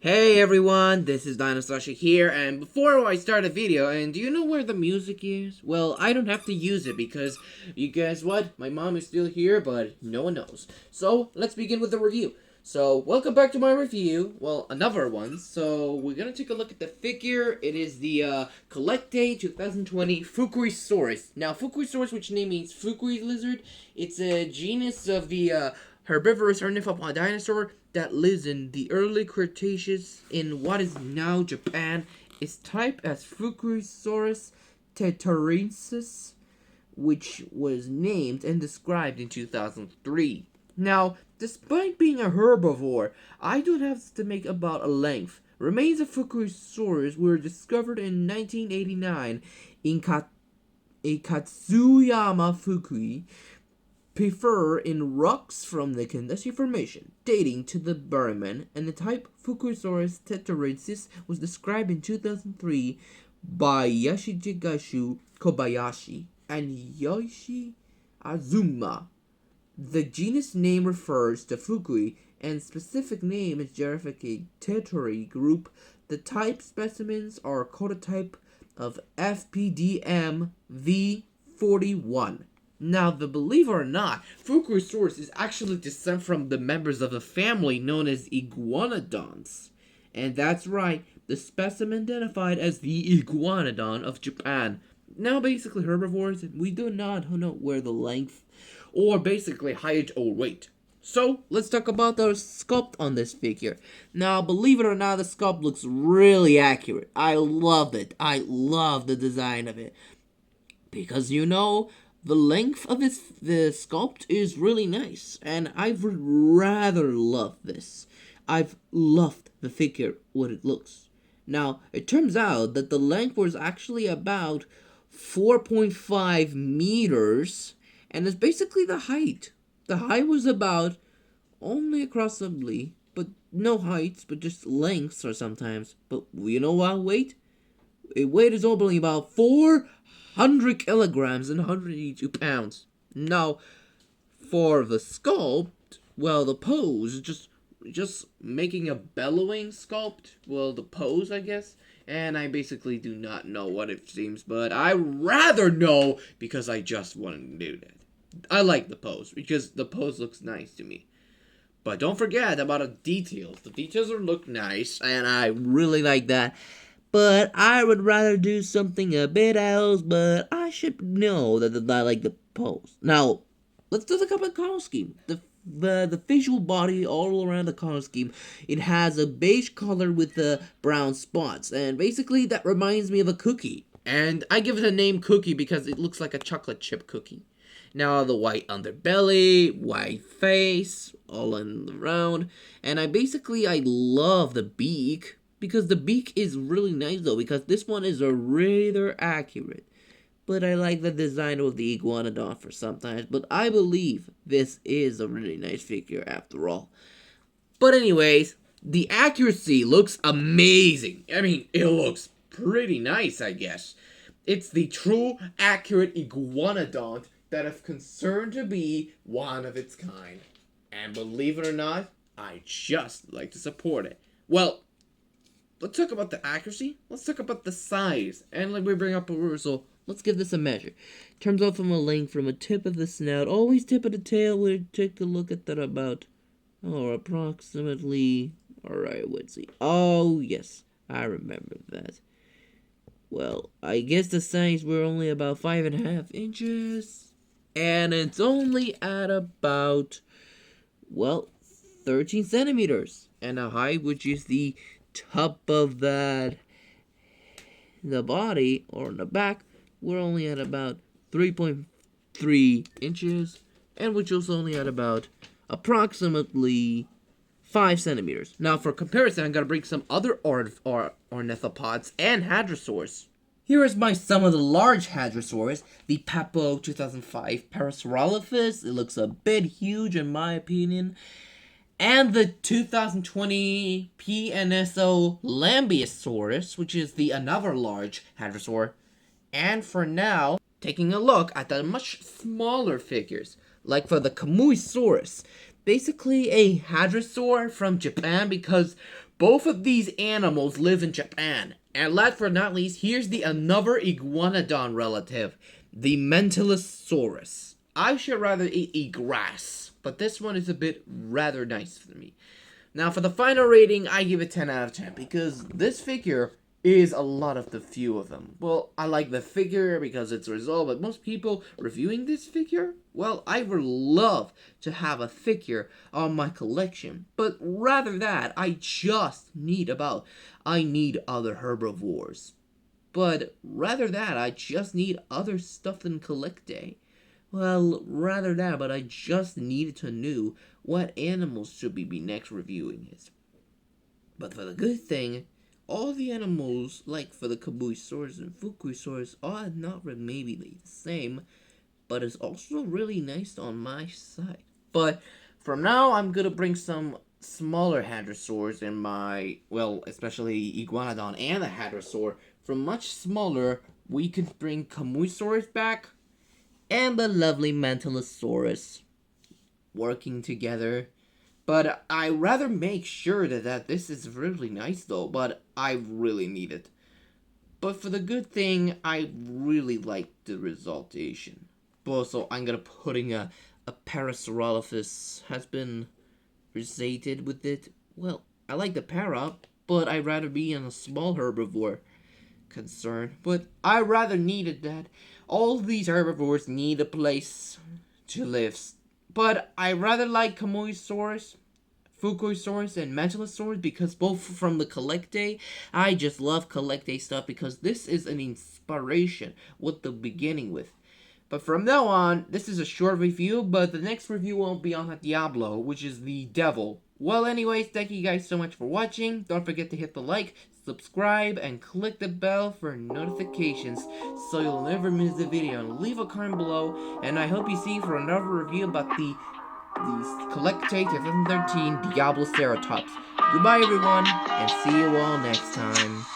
Hey everyone, this is DinoSasha here, and before I start a video, and do you know where the music is? Well, I don't have to use it because, you guess what? My mom is still here, but no one knows. So, let's begin with the review. So, welcome back to my review, well, another one. So, we're gonna take a look at the figure. It is the CollectA 2020 Fukuisaurus. Now, Fukuisaurus, which name means Fukui lizard, it's a genus of the herbivorous ornithopod dinosaur that lives in the early Cretaceous in what is now Japan. Is typed as Fukuisaurus tetrarensis, which was named and described in 2003. Now, despite being a herbivore, I don't have to make about a length. Remains of Fukuisaurus were discovered in 1989 in Katsuyama, Fukui, prefer in rocks from the Kandashi Formation, dating to the Berryman, and the type Fukuisaurus tetrarensis was described in 2003 by Yashigashu Kobayashi and Yoshi Azuma. The genus name refers to Fukui, and specific name is Gerificae tetrary group. The type specimens are codotype of FPDM V41. Now, believe it or not, Fukuisaurus is actually descent from the members of a family known as iguanodons. And that's right, the specimen identified as the iguanodon of Japan. Now, basically herbivores, we do not know where the length or basically height or weight. So, let's talk about the sculpt on this figure. Now, believe it or not, the sculpt looks really accurate. I love it. I love the design of it. Because, the length of the sculpt is really nice, and I've rather loved this. I've loved the figure, what it looks. Now, it turns out that the length was actually about 4.5 meters, and it's basically the height. The height was about only approximately, but no heights, but just lengths or sometimes. But you know what, weight? Weight is only about 400 kilograms and 182 pounds. Now, for the sculpt, well, the pose, just making a bellowing sculpt. Well, the pose, I guess. And I basically do not know what it seems, but I rather know because I just want to do that. I like the pose because the pose looks nice to me. But don't forget about the details. The details look nice, and I really like that. But I would rather do something a bit else, but I should know that I like the pose. Now, let's do the color scheme. The visual body all around the color scheme, it has a beige color with the brown spots, and basically that reminds me of a cookie. And I give it a name cookie because it looks like a chocolate chip cookie. Now the white underbelly, white face, all in around, and I love the beak. Because the beak is really nice though, because this one is a rather accurate. But I like the design of the iguanodon for sometimes, but I believe this is a really nice figure after all. But anyways, the accuracy looks amazing. I mean, it looks pretty nice, I guess. It's the true accurate iguanodon that is concerned to be one of its kind. And believe it or not, I just like to support it. Well, let's talk about the accuracy. Let's talk about the size. And like we bring up a reversal, let's give this a measure. Turns out from a length from a tip of the snout, always tip of the tail. We'll take a look at that about, approximately. Alright, let's see. Oh, yes, I remember that. Well, I guess the size were only about 5.5 inches. And it's only at about, 13 centimeters. And a height, which is the top of the body or in the back, we're only at about 3.3 inches, and which is only at about approximately 5 centimeters. Now, for comparison, I'm gonna bring some other ornithopods and hadrosaurs. Here is some of the large hadrosaurs. The Papo 2005 Parasaurolophus. It looks a bit huge in my opinion. And the 2020 PNSO Lambeosaurus, which is another large hadrosaur. And for now, taking a look at the much smaller figures, like for the Fukuisaurus. Basically a hadrosaur from Japan because Both of these animals live in Japan. And last but not least, here's the another iguanodon relative, the Mentalosaurus. I should rather eat grass, but this one is a bit rather nice for me. Now, for the final rating, I give it 10 out of 10 because this figure is a lot of the few of them. Well, I like the figure because it's a result, but most people reviewing this figure, well, I would love to have a figure on my collection, but rather that, I need other herbivores. But rather that, I just need other stuff than CollectA. Well, rather that, but I just needed to know what animals should be next reviewing it. But for the good thing, all the animals, like for the Fukuisaurus and Fukuisaurus, are not maybe the same, but it's also really nice on my side. But from now, I'm gonna bring some smaller hadrosaurs in my, well, especially Iguanodon and the hadrosaur. From much smaller, we could bring Fukuisaurus back and the lovely Mentalosaurus working together. But I rather make sure that this is really nice though, but I really need it. But for the good thing, I really like the resultation. Also, I'm gonna putting a Parasaurolophus has been resated with it. Well, I like the para, but I'd rather be in a small herbivore concern. But I rather needed that. All these herbivores need a place to live. But I rather like Fukuisaurus, and Mentalosaurus because both from the CollectA, I just love CollectA stuff because this is an inspiration with the beginning with. But from now on, this is a short review, but the next review won't be on the Diablo, which is the devil. Well, anyways, thank you guys so much for watching. Don't forget to hit the like, subscribe, and click the bell for notifications so you'll never miss the video. And leave a comment below, and I hope you see for another review about the CollectA 2013 Diablo Ceratops. Goodbye, everyone, and see you all next time.